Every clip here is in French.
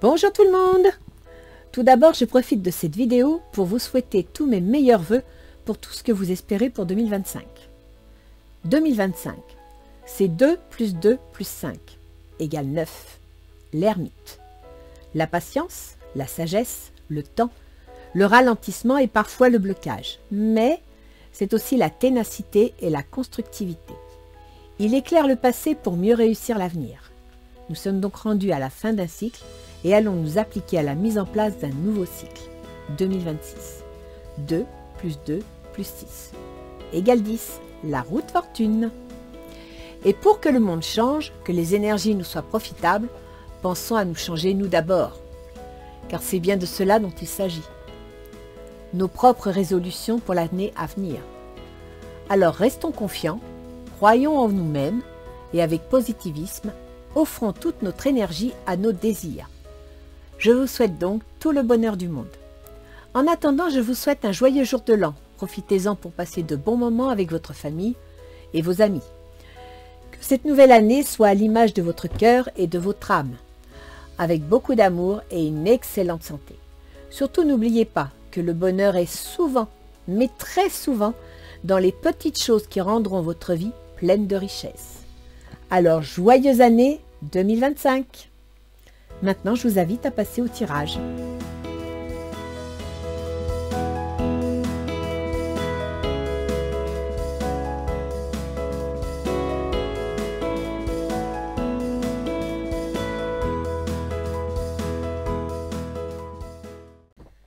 Bonjour tout le monde! Tout d'abord, je profite de cette vidéo pour vous souhaiter tous mes meilleurs vœux pour tout ce que vous espérez pour 2025. 2025, c'est 2 plus 2 plus 5 égale 9. L'ermite. La patience, la sagesse, le temps, le ralentissement et parfois le blocage. Mais c'est aussi la ténacité et la constructivité. Il éclaire le passé pour mieux réussir l'avenir. Nous sommes donc rendus à la fin d'un cycle et allons nous appliquer à la mise en place d'un nouveau cycle, 2026. 2 plus 2 plus 6 égale 10, la route fortune. Et pour que le monde change, que les énergies nous soient profitables, pensons à nous changer nous d'abord, car c'est bien de cela dont il s'agit. Nos propres résolutions pour l'année à venir. Alors restons confiants, croyons en nous-mêmes et avec positivisme, offrons toute notre énergie à nos désirs. Je vous souhaite donc tout le bonheur du monde. En attendant, je vous souhaite un joyeux jour de l'an. Profitez-en pour passer de bons moments avec votre famille et vos amis. Que cette nouvelle année soit à l'image de votre cœur et de votre âme, avec beaucoup d'amour et une excellente santé. Surtout n'oubliez pas que le bonheur est souvent, mais très souvent, dans les petites choses qui rendront votre vie pleine de richesse. Alors, joyeuse année 2025! Maintenant, je vous invite à passer au tirage.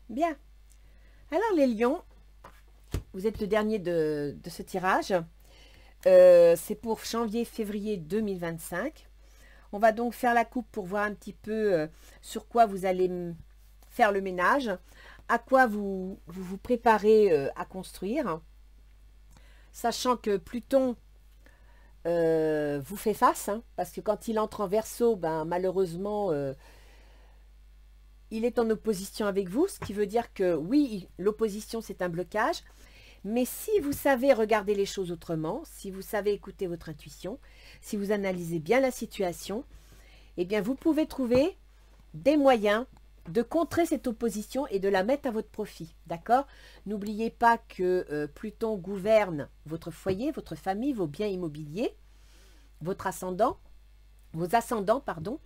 Bien. Alors, les lions, vous êtes le dernier de ce tirage. C'est pour janvier-février 2025. On va donc faire la coupe pour voir un petit peu sur quoi vous allez faire le ménage, à quoi vous préparez à construire, sachant que Pluton vous fait face, hein, parce que quand il entre en Verseau, ben, malheureusement, il est en opposition avec vous, ce qui veut dire que oui, l'opposition c'est un blocage, mais si vous savez regarder les choses autrement, si vous savez écouter votre intuition, si vous analysez bien la situation, eh bien vous pouvez trouver des moyens de contrer cette opposition et de la mettre à votre profit, d'accord? N'oubliez pas que Pluton gouverne votre foyer, votre famille, vos biens immobiliers, vos ascendants, pardon,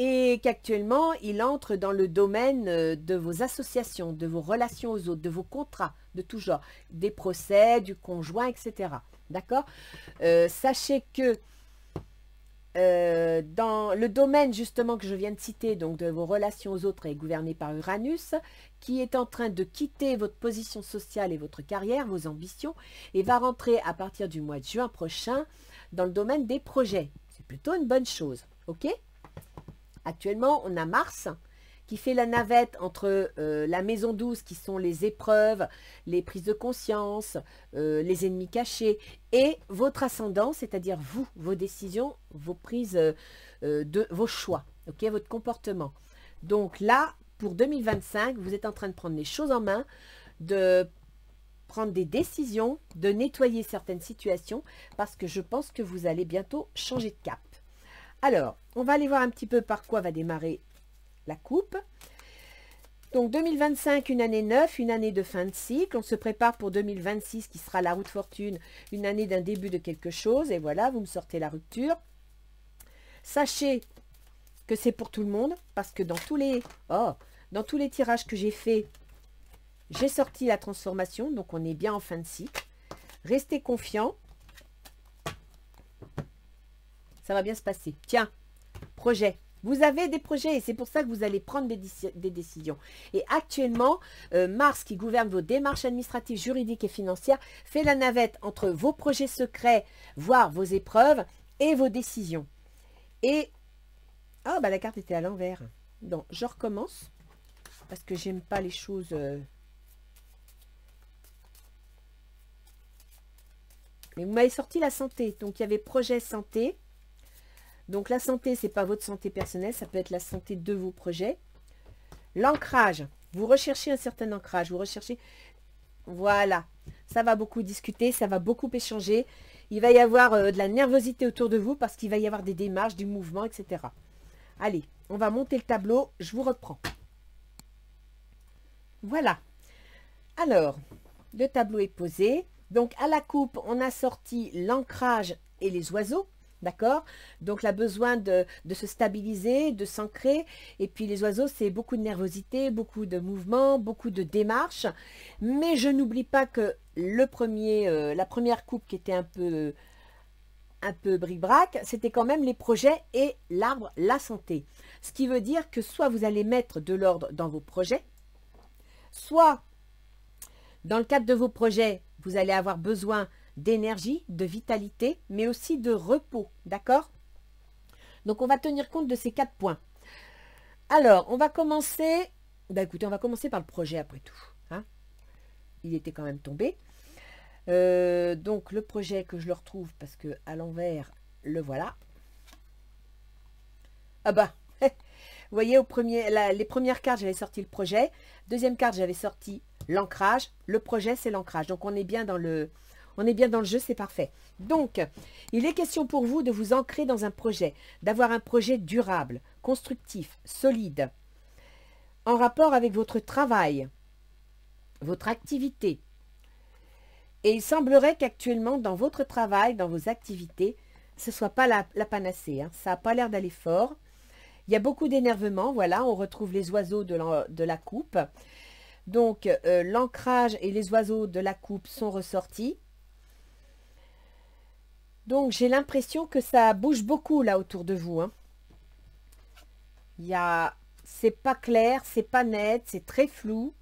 et qu'actuellement, il entre dans le domaine de vos associations, de vos relations aux autres, de vos contrats, de tout genre, des procès, du conjoint, etc. D'accord? Sachez que dans le domaine justement que je viens de citer, donc de vos relations aux autres, est gouverné par Uranus, qui est en train de quitter votre position sociale et votre carrière, vos ambitions, et va rentrer à partir du mois de juin prochain dans le domaine des projets. C'est plutôt une bonne chose, ok? Actuellement, on a Mars qui fait la navette entre la maison 12, qui sont les épreuves, les prises de conscience, les ennemis cachés, et votre ascendant, c'est-à-dire vous, vos décisions, vos prises, vos choix, ok, votre comportement. Donc là, pour 2025, vous êtes en train de prendre les choses en main, de prendre des décisions, de nettoyer certaines situations, parce que je pense que vous allez bientôt changer de cap. Alors, on va aller voir un petit peu par quoi va démarrer la coupe. Donc 2025, une année 9, une année de fin de cycle. On se prépare pour 2026 qui sera la route fortune, une année d'un début de quelque chose. Et voilà, vous me sortez la rupture. Sachez que c'est pour tout le monde parce que dans tous les tirages que j'ai faits, j'ai sorti la transformation. Donc on est bien en fin de cycle. Restez confiants. Ça va bien se passer. Tiens, projet. Vous avez des projets et c'est pour ça que vous allez prendre des décisions. Et actuellement, Mars, qui gouverne vos démarches administratives, juridiques et financières, fait la navette entre vos projets secrets, voire vos épreuves, et vos décisions. Et, ah, bah la carte était à l'envers. Donc, je recommence, parce que j'aime pas les choses... Mais vous m'avez sorti la santé. Donc, il y avait projet santé. Donc, la santé, ce n'est pas votre santé personnelle, ça peut être la santé de vos projets. L'ancrage, vous recherchez un certain ancrage, vous recherchez... Voilà, ça va beaucoup discuter, ça va beaucoup échanger. Il va y avoir de la nervosité autour de vous parce qu'il va y avoir des démarches, du mouvement, etc. Allez, on va monter le tableau, je vous reprends. Voilà. Alors, le tableau est posé. Donc, à la coupe, on a sorti l'ancrage et les oiseaux. D'accord? Donc, là, besoin de se stabiliser, de s'ancrer. Et puis, les oiseaux, c'est beaucoup de nervosité, beaucoup de mouvements, beaucoup de démarches. Mais je n'oublie pas que la première coupe qui était un peu bric-brac, c'était quand même les projets et l'arbre, la santé. Ce qui veut dire que soit vous allez mettre de l'ordre dans vos projets, soit dans le cadre de vos projets, vous allez avoir besoin d'énergie, de vitalité, mais aussi de repos, d'accord? Donc, on va tenir compte de ces 4 points. Alors, on va commencer, écoutez, on va commencer par le projet après tout. Hein, il était quand même tombé. Donc, le projet que je le retrouve, parce que à l'envers, le voilà. Ah bah, vous voyez, les premières cartes, j'avais sorti le projet. Deuxième carte, j'avais sorti l'ancrage. Le projet, c'est l'ancrage. Donc, on est bien dans le jeu, c'est parfait. Donc, il est question pour vous de vous ancrer dans un projet, d'avoir un projet durable, constructif, solide, en rapport avec votre travail, votre activité. Et il semblerait qu'actuellement, dans votre travail, dans vos activités, ce ne soit pas la panacée. Hein. Ça n'a pas l'air d'aller fort. Il y a beaucoup d'énervement. Voilà, on retrouve les oiseaux de la coupe. Donc, l'ancrage et les oiseaux de la coupe sont ressortis. Donc, j'ai l'impression que ça bouge beaucoup là autour de vous. Hein. C'est pas clair, c'est pas net, c'est très flou.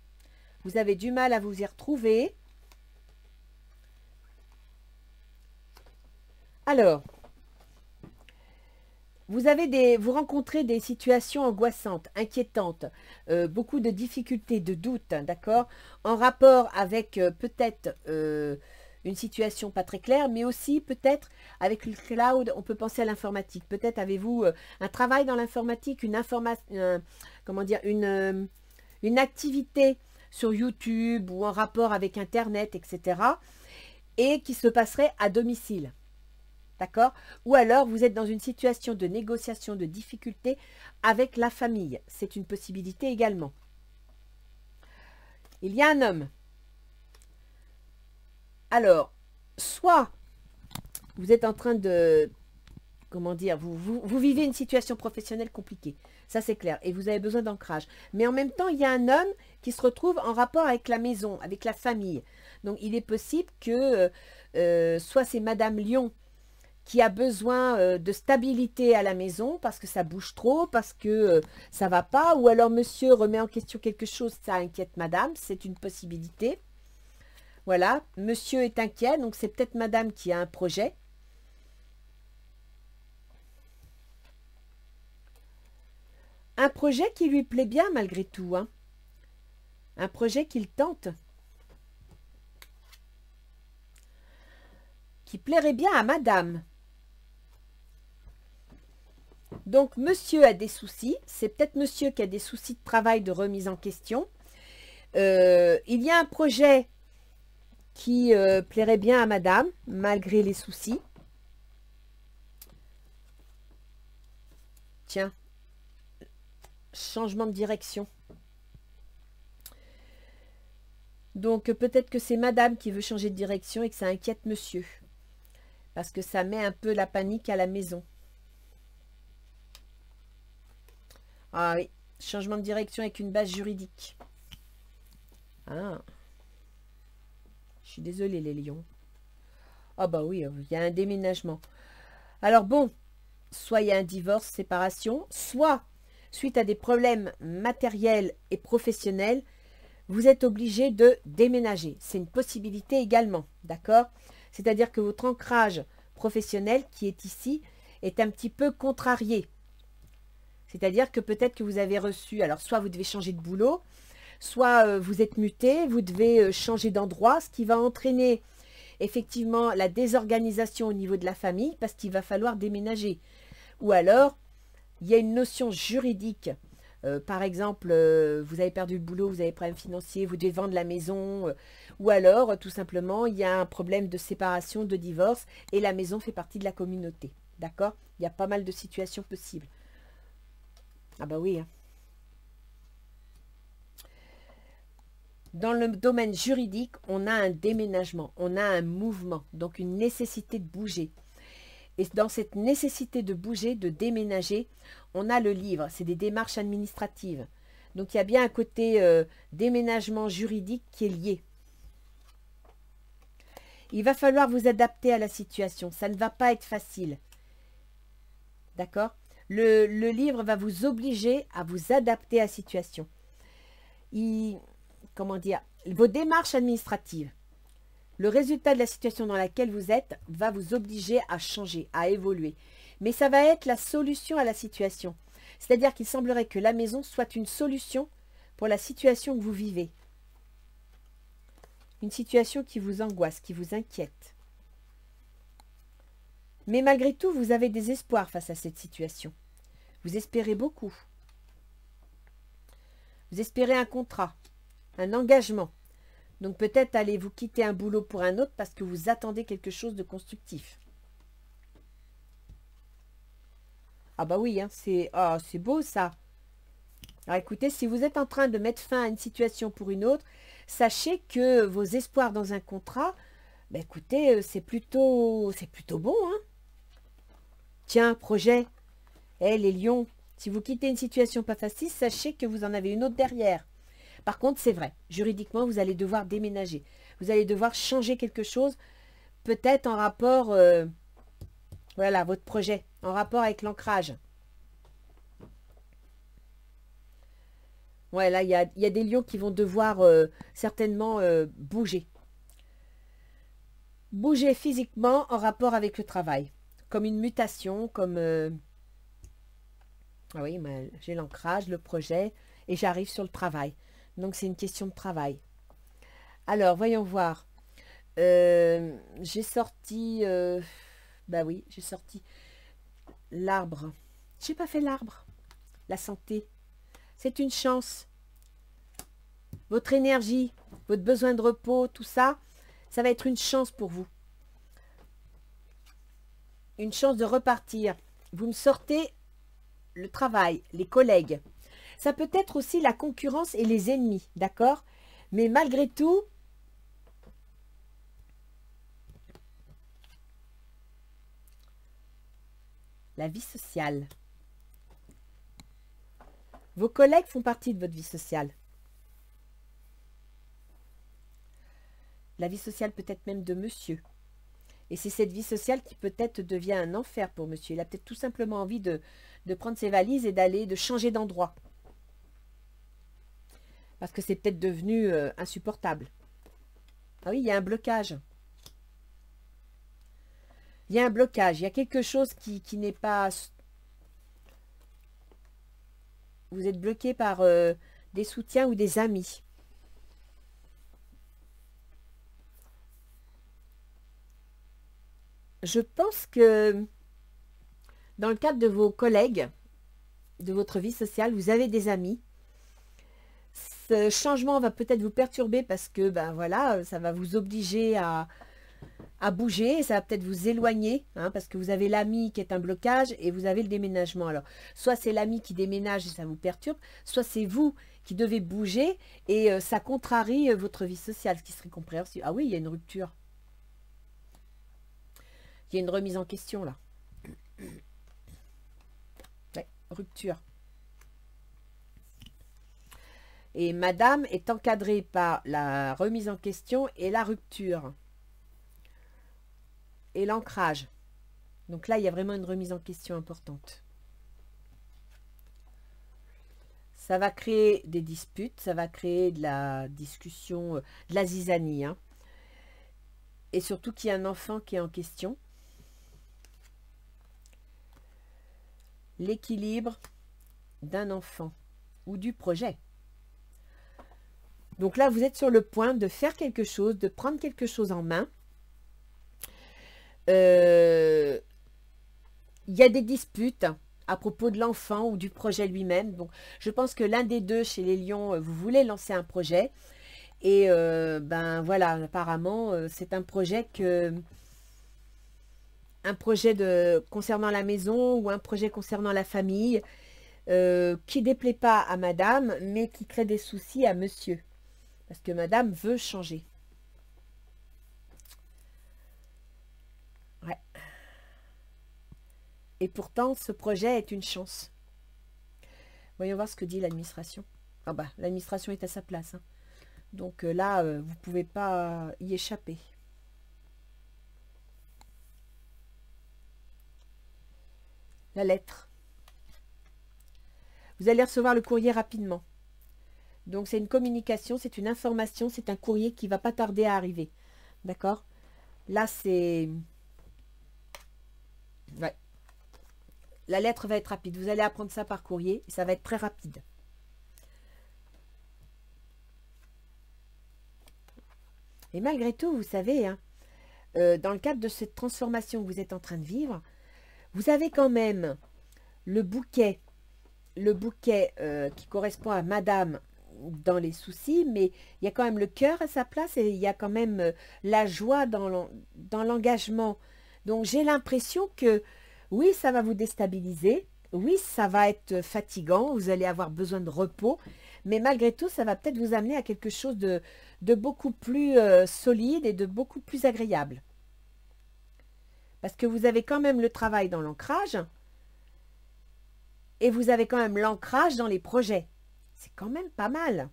Vous avez du mal à vous y retrouver. Alors, vous rencontrez des situations angoissantes, inquiétantes, beaucoup de difficultés, de doutes, hein, d'accord, en rapport avec peut-être une situation pas très claire, mais aussi peut-être avec le cloud, on peut penser à l'informatique. Peut-être avez-vous un travail dans l'informatique, une activité sur YouTube ou en rapport avec Internet, etc. et qui se passerait à domicile. D'accord? Ou alors, vous êtes dans une situation de négociation, de difficulté avec la famille. C'est une possibilité également. Il y a un homme. Alors, soit vous êtes en train de... Comment dire? Vous vivez une situation professionnelle compliquée. Ça, c'est clair. Et vous avez besoin d'ancrage. Mais en même temps, il y a un homme qui se retrouve en rapport avec la maison, avec la famille. Donc, il est possible que soit c'est Madame Lion qui a besoin de stabilité à la maison parce que ça bouge trop, parce que ça ne va pas, ou alors monsieur remet en question quelque chose, ça inquiète madame, c'est une possibilité. Voilà, monsieur est inquiet, donc c'est peut-être madame qui a un projet. Un projet qui lui plaît bien malgré tout, hein. Un projet qu'il tente. Qui plairait bien à madame. Donc, monsieur a des soucis. C'est peut-être monsieur qui a des soucis de travail, de remise en question. Il y a un projet qui plairait bien à madame, malgré les soucis. Tiens, changement de direction. Donc, peut-être que c'est madame qui veut changer de direction et que ça inquiète monsieur. Parce que ça met un peu la panique à la maison. Ah oui, changement de direction avec une base juridique. Ah. Je suis désolée les lions. Ah bah oui, il y a un déménagement. Alors bon, soit il y a un divorce, séparation, soit suite à des problèmes matériels et professionnels, vous êtes obligé de déménager. C'est une possibilité également, d'accord? C'est-à-dire que votre ancrage professionnel qui est ici est un petit peu contrarié. C'est-à-dire que peut-être que vous avez reçu, alors soit vous devez changer de boulot, soit vous êtes muté, vous devez changer d'endroit, ce qui va entraîner effectivement la désorganisation au niveau de la famille parce qu'il va falloir déménager. Ou alors, il y a une notion juridique. Par exemple, vous avez perdu le boulot, vous avez des problèmes financiers, vous devez vendre la maison. Ou alors, tout simplement, il y a un problème de séparation, de divorce et la maison fait partie de la communauté. D'accord? Il y a pas mal de situations possibles. Ah bah oui, hein. Dans le domaine juridique, on a un déménagement, on a un mouvement, donc une nécessité de bouger. Et dans cette nécessité de bouger, de déménager, on a le livre, c'est des démarches administratives. Donc il y a bien un côté déménagement juridique qui est lié. Il va falloir vous adapter à la situation, ça ne va pas être facile. D'accord? Le livre va vous obliger à vous adapter à la situation. Comment dire? Vos démarches administratives, le résultat de la situation dans laquelle vous êtes va vous obliger à changer, à évoluer. Mais ça va être la solution à la situation. C'est-à-dire qu'il semblerait que la maison soit une solution pour la situation que vous vivez. Une situation qui vous angoisse, qui vous inquiète. Mais malgré tout, vous avez des espoirs face à cette situation. Vous espérez beaucoup. Vous espérez un contrat, un engagement. Donc peut-être allez-vous quitter un boulot pour un autre parce que vous attendez quelque chose de constructif. Ah bah oui, hein, c'est beau ça. Alors écoutez, si vous êtes en train de mettre fin à une situation pour une autre, sachez que vos espoirs dans un contrat, bah écoutez, c'est plutôt bon, hein. Tiens, projet, les lions, si vous quittez une situation pas facile, sachez que vous en avez une autre derrière. Par contre, c'est vrai, juridiquement, vous allez devoir déménager. Vous allez devoir changer quelque chose, peut-être en rapport, voilà, votre projet, en rapport avec l'ancrage. Ouais, là, il y a des lions qui vont devoir certainement bouger. Bouger physiquement en rapport avec le travail. Comme une mutation, comme... Ah oui, j'ai l'ancrage, le projet, et j'arrive sur le travail. Donc, c'est une question de travail. Alors, voyons voir. J'ai sorti... bah oui, j'ai sorti l'arbre. J'ai pas fait l'arbre. La santé. C'est une chance. Votre énergie, votre besoin de repos, tout ça, ça va être une chance pour vous. Une chance de repartir. Vous me sortez le travail, les collègues. Ça peut être aussi la concurrence et les ennemis, d'accord? Mais malgré tout, la vie sociale. Vos collègues font partie de votre vie sociale. La vie sociale peut-être même de monsieur. Et c'est cette vie sociale qui peut-être devient un enfer pour monsieur. Il a peut-être tout simplement envie de prendre ses valises et de changer d'endroit. Parce que c'est peut-être devenu insupportable. Ah oui, il y a un blocage. Il y a un blocage. Il y a quelque chose qui n'est pas... Vous êtes bloqué par des soutiens ou des amis. Je pense que dans le cadre de vos collègues, de votre vie sociale, vous avez des amis. Ce changement va peut-être vous perturber parce que ben voilà, ça va vous obliger à bouger, ça va peut-être vous éloigner, hein, parce que vous avez l'ami qui est un blocage et vous avez le déménagement. Alors, soit c'est l'ami qui déménage et ça vous perturbe, soit c'est vous qui devez bouger et ça contrarie votre vie sociale, ce qui serait compréhensible. Ah oui, il y a une rupture. Il y a une remise en question là. Ouais, rupture. Et madame est encadrée par la remise en question et la rupture. Et l'ancrage. Donc là, il y a vraiment une remise en question importante. Ça va créer des disputes, ça va créer de la discussion, de la zizanie. Hein. Et surtout qu'il y a un enfant qui est en question. L'équilibre d'un enfant ou du projet. Donc là, vous êtes sur le point de faire quelque chose, de prendre quelque chose en main. Il y a des disputes à propos de l'enfant ou du projet lui-même. Donc, je pense que l'un des deux, chez les lions, vous voulez lancer un projet. Et ben voilà, apparemment, c'est un projet concernant la maison ou un projet concernant la famille. qui ne déplaît pas à madame, mais qui crée des soucis à monsieur. Parce que madame veut changer. Ouais. Et pourtant, ce projet est une chance. Voyons voir ce que dit l'administration. Ah bah, l'administration est à sa place, hein. Donc là, vous ne pouvez pas y échapper. La lettre. Vous allez recevoir le courrier rapidement. Donc c'est une communication, c'est une information, c'est un courrier qui ne va pas tarder à arriver. D'accord? Là, c'est... Ouais. La lettre va être rapide. Vous allez apprendre ça par courrier et ça va être très rapide. Et malgré tout, vous savez, hein, dans le cadre de cette transformation que vous êtes en train de vivre, vous avez quand même le bouquet qui correspond à madame dans les soucis, mais il y a quand même le cœur à sa place et il y a quand même la joie dans l'engagement. Donc j'ai l'impression que oui, ça va vous déstabiliser, oui, ça va être fatigant, vous allez avoir besoin de repos, mais malgré tout, ça va peut-être vous amener à quelque chose de beaucoup plus solide et de beaucoup plus agréable. Parce que vous avez quand même le travail dans l'ancrage et vous avez quand même l'ancrage dans les projets. C'est quand même pas mal.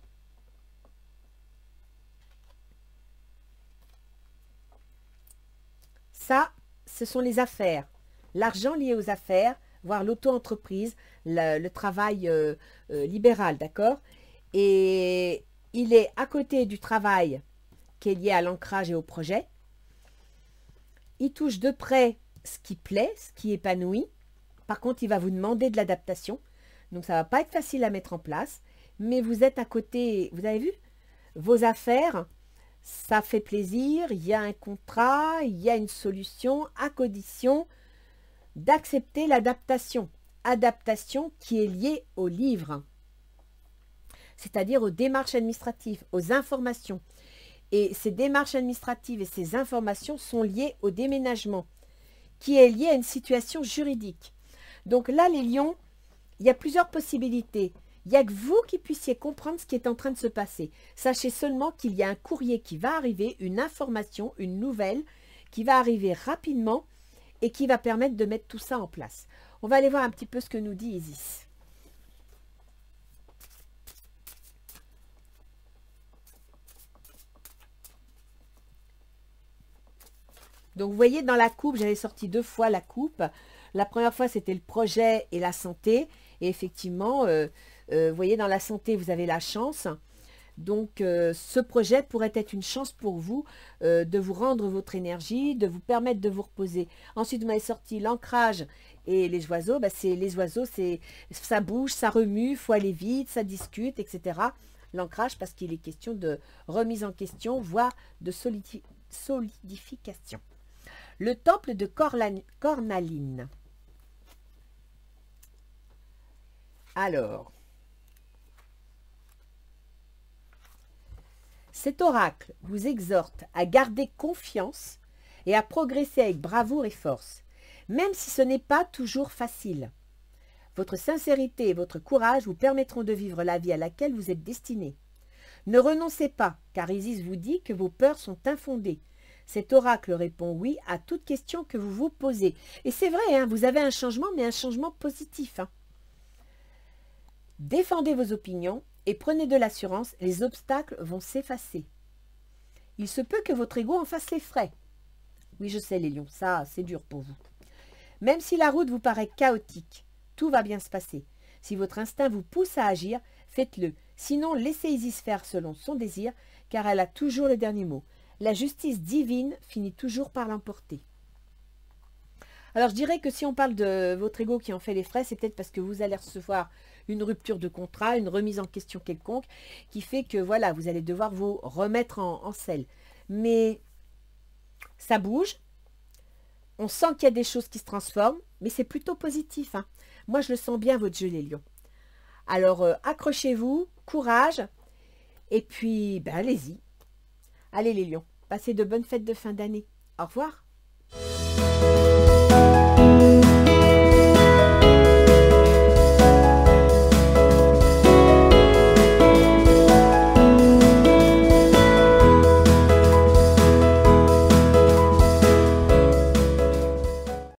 Ça, ce sont les affaires. L'argent lié aux affaires, voire l'auto-entreprise, le travail libéral, d'accord? Et il est à côté du travail qui est lié à l'ancrage et au projet. Il touche de près ce qui plaît, ce qui épanouit. Par contre, il va vous demander de l'adaptation. Donc, ça ne va pas être facile à mettre en place. Mais vous êtes à côté, vous avez vu? Vos affaires, ça fait plaisir. Il y a un contrat, il y a une solution à condition d'accepter l'adaptation. Adaptation qui est liée au livre. C'est-à-dire aux démarches administratives, aux informations. Et ces démarches administratives et ces informations sont liées au déménagement, qui est lié à une situation juridique. Donc là, les lions, il y a plusieurs possibilités. Il n'y a que vous qui puissiez comprendre ce qui est en train de se passer. Sachez seulement qu'il y a un courrier qui va arriver, une information, une nouvelle, qui va arriver rapidement et qui va permettre de mettre tout ça en place. On va aller voir un petit peu ce que nous dit Isis. Donc, vous voyez, dans la coupe, j'avais sorti 2 fois la coupe. La première fois, c'était le projet et la santé. Et effectivement, vous voyez, dans la santé, vous avez la chance. Donc, ce projet pourrait être une chance pour vous de vous rendre votre énergie, de vous permettre de vous reposer. Ensuite, vous m'avez sorti l'ancrage et les oiseaux. Bah, les oiseaux, ça bouge, ça remue, il faut aller vite, ça discute, etc. L'ancrage, parce qu'il est question de remise en question, voire de solidification. Le temple de Cornaline. Alors, cet oracle vous exhorte à garder confiance et à progresser avec bravoure et force, même si ce n'est pas toujours facile. Votre sincérité et votre courage vous permettront de vivre la vie à laquelle vous êtes destiné. Ne renoncez pas, car Isis vous dit que vos peurs sont infondées. Cet oracle répond oui à toute question que vous vous posez. Et c'est vrai, hein, vous avez un changement, mais un changement positif. Hein. Défendez vos opinions et prenez de l'assurance, les obstacles vont s'effacer. Il se peut que votre ego en fasse les frais. Oui, je sais les lions, ça c'est dur pour vous. Même si la route vous paraît chaotique, tout va bien se passer. Si votre instinct vous pousse à agir, faites-le. Sinon, laissez Isis faire selon son désir, car elle a toujours le dernier mot. La justice divine finit toujours par l'emporter. Alors, je dirais que si on parle de votre ego qui en fait les frais, c'est peut-être parce que vous allez recevoir une rupture de contrat, une remise en question quelconque, qui fait que, voilà, vous allez devoir vous remettre en selle. Mais ça bouge. On sent qu'il y a des choses qui se transforment, mais c'est plutôt positif. Hein. Moi, je le sens bien, votre jeu, les lions. Alors, accrochez-vous, courage, et puis, ben, allez-y. Allez, les lions, passez de bonnes fêtes de fin d'année. Au revoir.